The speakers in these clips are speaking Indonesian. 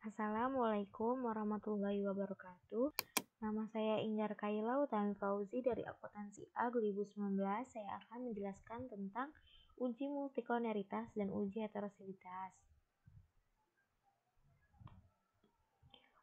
Assalamualaikum warahmatullahi wabarakatuh. Nama saya Inggar Kaila Utami Fauzi dari Akuntansi A 2019. Saya akan menjelaskan tentang uji multikoneritas dan uji heterosiditas.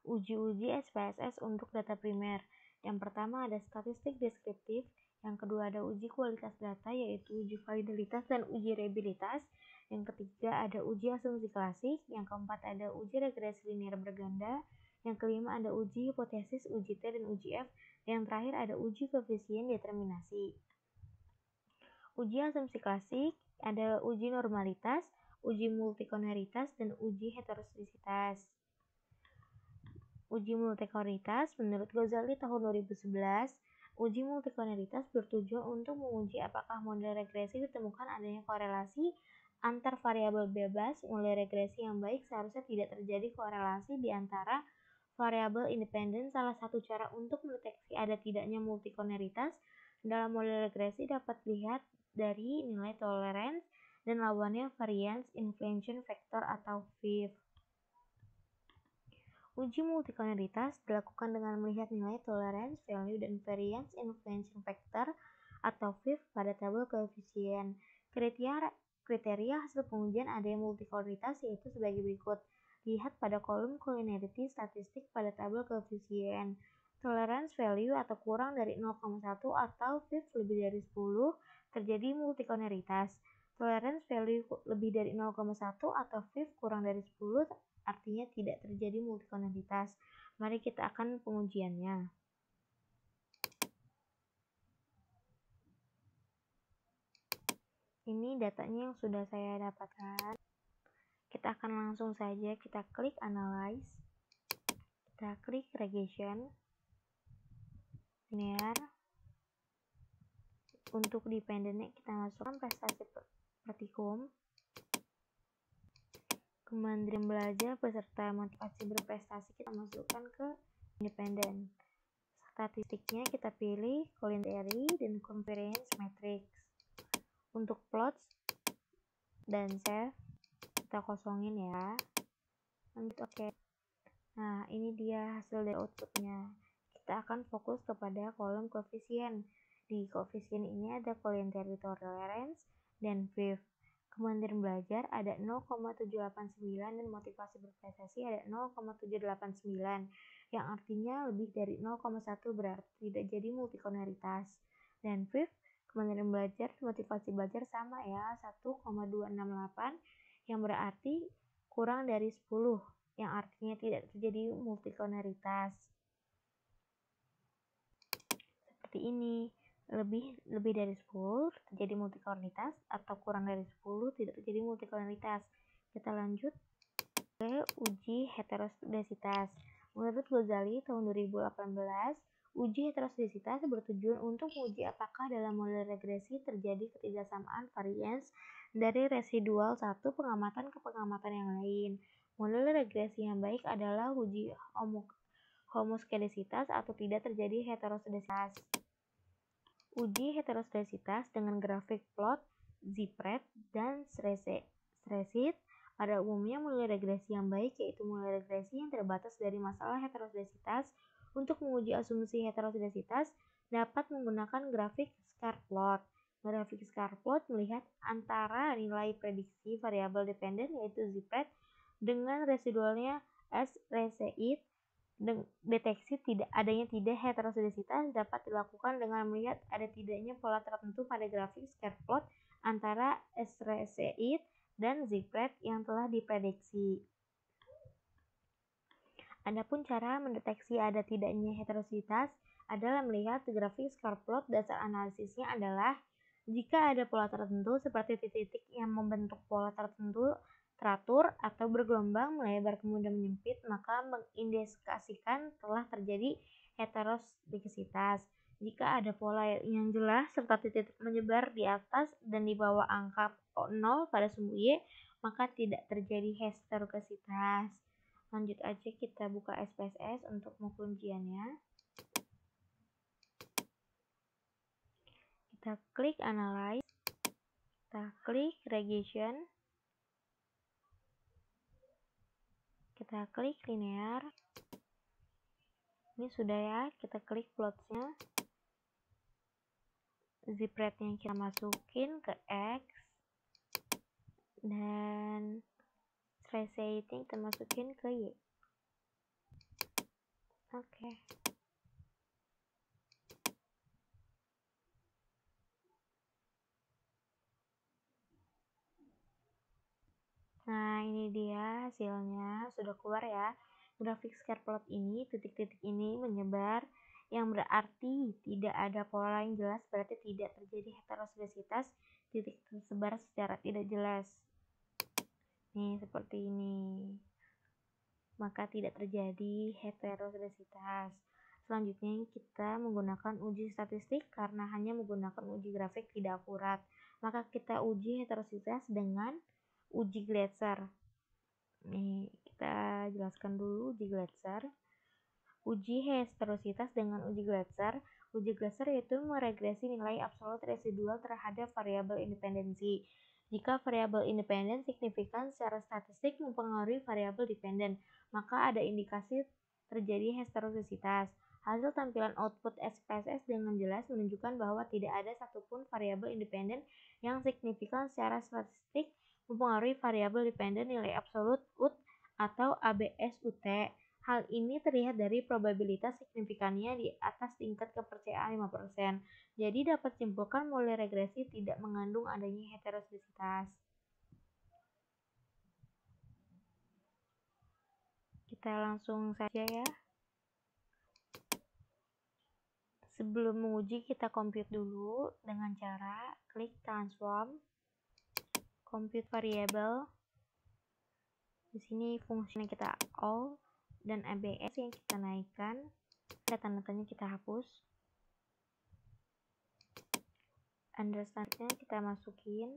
Uji-uji SPSS untuk data primer. Yang pertama ada statistik deskriptif, yang kedua ada uji kualitas data yaitu uji validalitas dan uji reliabilitas, yang ketiga ada uji asumsi klasik, yang keempat ada uji regresi linear berganda, yang kelima ada uji hipotesis, uji T dan uji F, dan yang terakhir ada uji koefisien determinasi. Uji asumsi klasik ada uji normalitas, uji multikoneritas, dan uji heterosiditas. Uji multikoneritas menurut Ghazali tahun 2011, uji multikoneritas bertujuan untuk menguji apakah model regresi ditemukan adanya korelasi antar variabel bebas. Model regresi yang baik seharusnya tidak terjadi korelasi di antara variabel independen. Salah satu cara untuk mendeteksi ada tidaknya multikoneritas dalam model regresi dapat dilihat dari nilai tolerance dan lawannya variance inflation factor atau VIF. Uji multikoneritas dilakukan dengan melihat nilai tolerance value dan variance inflation factor atau VIF pada tabel koefisien. Kriteria hasil pengujian adanya multikoneritas yaitu sebagai berikut. Lihat pada kolom collinearity statistik pada tabel koefisien. Tolerance value atau kurang dari 0,1 atau VIF lebih dari 10 terjadi multikoneritas. Tolerance value lebih dari 0,1 atau VIF kurang dari 10 artinya tidak terjadi multikoneritas. Mari kita akan pengujiannya. Ini datanya yang sudah saya dapatkan. Kita akan langsung saja kita klik analyze. Kita klik regression linear. Untuk dependennya kita masukkan prestasi praktikum, Kementerian Belajar beserta motivasi berprestasi kita masukkan ke independen. Statistiknya kita pilih collinearity dan covariance matrix. Untuk plots dan save kita kosongin ya. Lanjut oke. Nah, ini dia hasil dari outputnya. Kita akan fokus kepada kolom koefisien. Di koefisien ini ada collinearity tolerance dan VIF. Kementerian Belajar ada 0,789 dan motivasi berprestasi ada 0,789 yang artinya lebih dari 0,1 berarti tidak jadi multikoneritas. Dan VIF Kementerian Belajar motivasi belajar sama ya 1,268 yang berarti kurang dari 10 yang artinya tidak terjadi multikoneritas. Seperti ini. Lebih dari 10 terjadi multikoneritas atau kurang dari 10 tidak terjadi multikoneritas. Kita lanjut ke uji heterosiditas. Menurut Ghazali tahun 2018, uji heterosiditas bertujuan untuk menguji apakah dalam model regresi terjadi ketidaksamaan variance dari residual satu pengamatan ke pengamatan yang lain. Model regresi yang baik adalah uji homoskedasitas atau tidak terjadi heterosiditas. Uji heterosiditas dengan grafik plot, spread, dan spreadsheet. Pada umumnya model regresi yang baik yaitu model regresi yang terbatas dari masalah heterosiditas. Untuk menguji asumsi heterosiditas dapat menggunakan grafik scatter plot. Grafik scatter plot melihat antara nilai prediksi variabel dependen yaitu spread dengan residualnya spreadsheet. Deteksi adanya tidak heterosiditas dapat dilakukan dengan melihat ada tidaknya pola tertentu pada grafik scatter plot antara spreadsheet dan spread yang telah diprediksi. Adapun cara mendeteksi ada tidaknya heterosiditas adalah melihat grafik scatter plot. Dasar analisisnya adalah jika ada pola tertentu seperti titik-titik yang membentuk pola tertentu teratur atau bergelombang melebar kemudian menyempit, maka mengindikasikan telah terjadi heterosiditas. Jika ada pola yang jelas serta titik-titik menyebar di atas dan di bawah angka 0 pada sumbu Y, maka tidak terjadi heterosiditas. Lanjut aja kita buka SPSS untuk pengujiannya. Kita klik analyze, kita klik regression, kita Kita klik linear. Ini sudah ya, kita klik plotsnya. Zip rate-nya kita masukin ke X. Dan trace rating kita masukin ke Y. Oke. Nah, ini dia hasilnya, sudah keluar ya. Grafik scatter plot ini, titik-titik ini menyebar, yang berarti tidak ada pola yang jelas, berarti tidak terjadi heteroskedasitas, titik tersebar secara tidak jelas. Nih, seperti ini. Maka tidak terjadi heteroskedasitas. Selanjutnya kita menggunakan uji statistik karena hanya menggunakan uji grafik tidak akurat. Maka kita uji heteroskedasitas dengan uji Gleaser. Nih, kita jelaskan dulu uji Gleaser. Uji heterositas dengan uji Gleaser. Uji Gleaser yaitu meregresi nilai absolut residual terhadap variabel independensi. Jika variabel independen signifikan secara statistik mempengaruhi variabel dependen, maka ada indikasi terjadi heterositas. Hasil tampilan output SPSS dengan jelas menunjukkan bahwa tidak ada satupun variabel independen yang signifikan secara statistik mempengaruhi variabel dependen nilai absolut UT atau ABS UT. Hal ini terlihat dari probabilitas signifikannya di atas tingkat kepercayaan 5%. Jadi dapat simpulkan model regresi tidak mengandung adanya heteroskedasitas. Kita langsung saja ya. Sebelum menguji kita compute dulu dengan cara klik transform, compute variable. Di sini fungsinya kita all dan ABS yang kita naikkan, tanda-tandanya kita hapus. Understandnya kita masukin.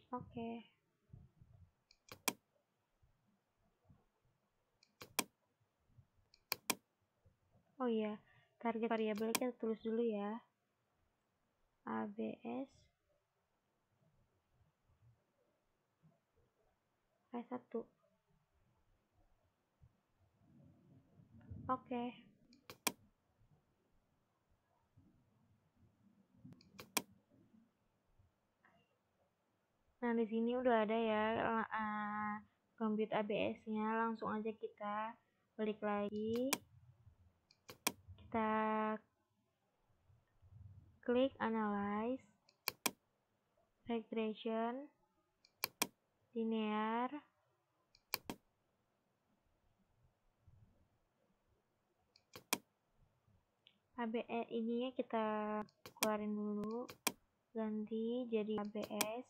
Oke. Oh iya, target variabel kita tulis dulu ya. ABS P1. Oke. Nah, di sini udah ada ya compute ABS-nya. Langsung aja kita balik lagi. Kita klik analyze, regression, linear. ABS ininya kita keluarin dulu, ganti jadi ABS.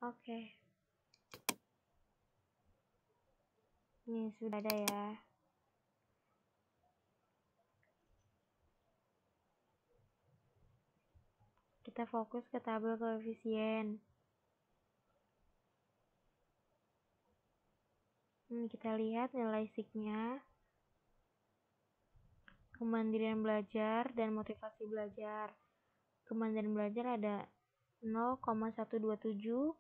Oke. Ini sudah ada ya. Kita fokus ke tabel koefisien. Kita lihat nilai SIG-nya, kemandirian belajar dan motivasi belajar. Kemandirian belajar ada 0,127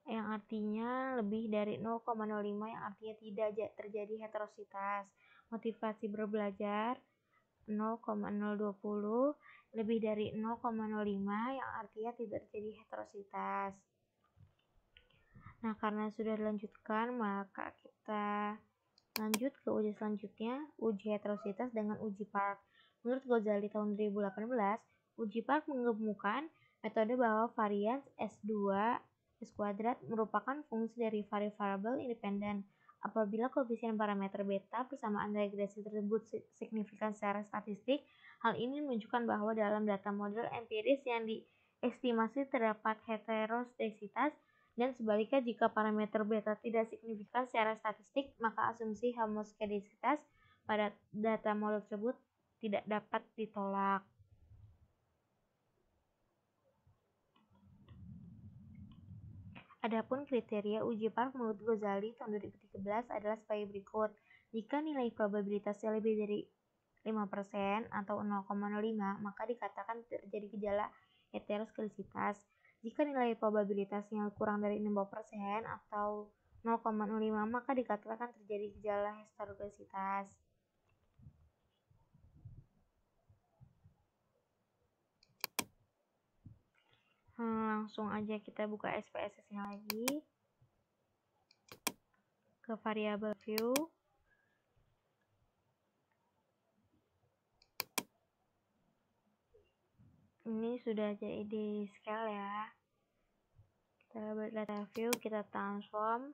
yang artinya lebih dari 0,05 yang artinya tidak terjadi heterositas. Motivasi berbelajar 0,020 lebih dari 0,05 yang artinya tidak terjadi heterositas. Nah, karena sudah dilanjutkan, maka kita lanjut ke uji selanjutnya, uji heterositas dengan uji Park. Menurut Ghazali tahun 2018, uji Park menemukan metode bahwa varians S2 S kuadrat merupakan fungsi dari variabel independen. Apabila koefisien parameter beta persamaan regresi tersebut signifikan secara statistik, hal ini menunjukkan bahwa dalam data model empiris yang diestimasi terdapat heteroskedasitas, dan sebaliknya jika parameter beta tidak signifikan secara statistik, maka asumsi homoskedasitas pada data model tersebut tidak dapat ditolak. Adapun kriteria uji Park menurut Ghazali tahun 2013 adalah sebagai berikut. Jika nilai probabilitasnya lebih dari 5% atau 0,05, maka dikatakan terjadi gejala heterosklerositas. Jika nilai probabilitasnya kurang dari 5% atau 0,05, maka dikatakan terjadi gejala heterosklerositas. Langsung aja kita buka SPSS-nya lagi ke variable view. Ini sudah jadi scale ya. Kita balik data view, kita transform,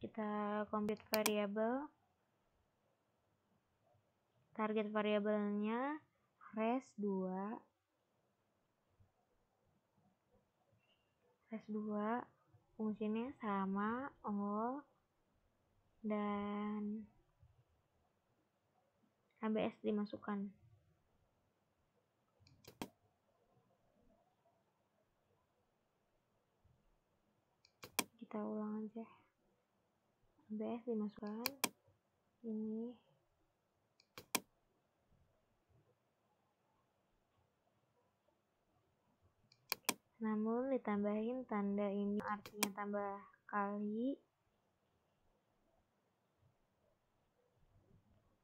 kita compute variable, target variabelnya res2, fungsinya sama all, dan ABS dimasukkan. Kita ulang aja, ABS dimasukkan, ini namun ditambahin tanda ini artinya tambah kali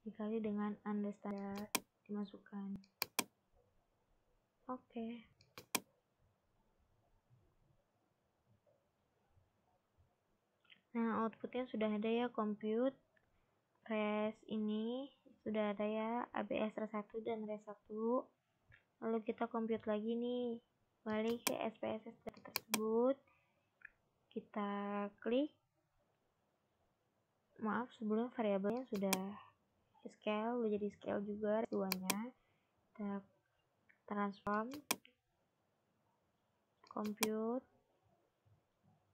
dikali dengan understandard dimasukkan. Oke. Nah, outputnya sudah ada ya, compute res ini sudah ada ya, ABS res1 dan res1. Lalu kita compute lagi nih, balik ke SPSS data tersebut, kita klik, maaf sebelum variabelnya sudah scale, udah jadi scale juga res2 nya, kita transform, compute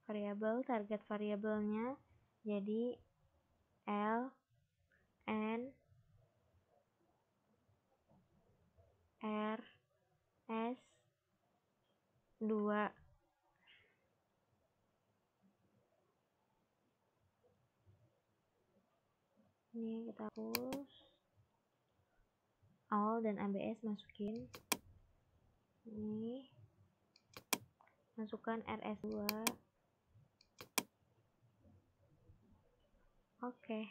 variabel, target variabelnya jadi L N R S 2. Ini kita hapus, all dan ABS masukin, ini masukkan RS2. Oke.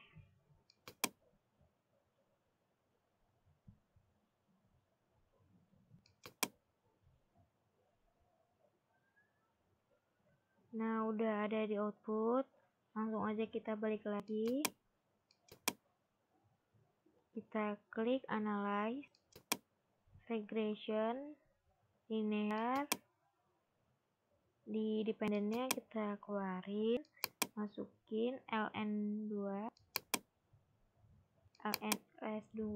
Nah, udah ada di output. Langsung aja kita balik lagi. Kita klik analyze, regression, linear. Di dependennya kita keluarin, masukin ln2, lns2.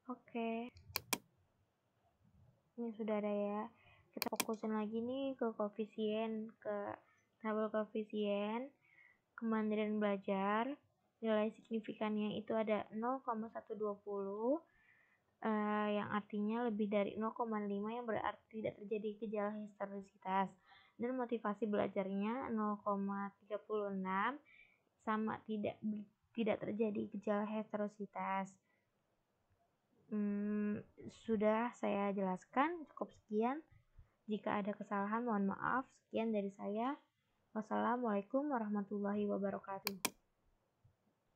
Oke. Ini sudah ada ya. Kita fokusin lagi nih ke koefisien, ke tabel koefisien kemandirian belajar. Nilai signifikannya itu ada 0,120, yang artinya lebih dari 0,5, yang berarti tidak terjadi gejala heterosklerositas. Dan motivasi belajarnya 0,36, sama tidak terjadi gejala heterosklerositas. Sudah saya jelaskan, cukup sekian. Jika ada kesalahan mohon maaf. Sekian dari saya. Wassalamualaikum warahmatullahi wabarakatuh.